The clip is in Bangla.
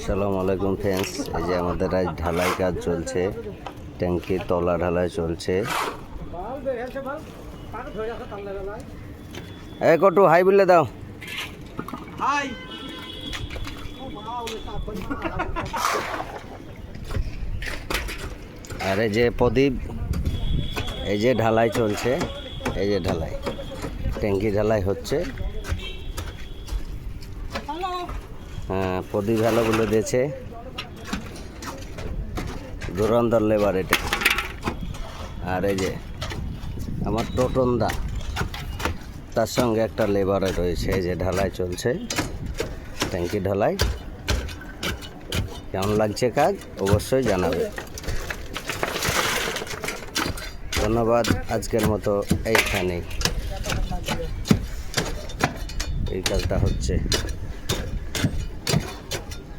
আসসালামু আলাইকুম ফ্রেন্ডস, এই যে আমাদের আজ ঢালাই কাজ চলছে, ট্যাঙ্কির তলা ঢালাই চলছে। কটু হাই বলে দাও। আর এই যে প্রদীপ, এই যে ঢালাই চলছে, এই যে ঢালাই, ট্যাঙ্কি ঢালাই হচ্ছে। হ্যাঁ, প্রদীপ ভালো বলে দিয়েছে, ধুরন্ধর লেবার এটা। আর এই যে আমার টোটনদা, তার সঙ্গে একটা লেবারে রয়েছে। এই যে ঢালাই চলছে, ট্যাঙ্কি ঢালাই। কেমন লাগছে কাজ অবশ্যই জানাবে। ধন্যবাদ। আজকের মতো এইখানেই এই কাজটা হচ্ছে।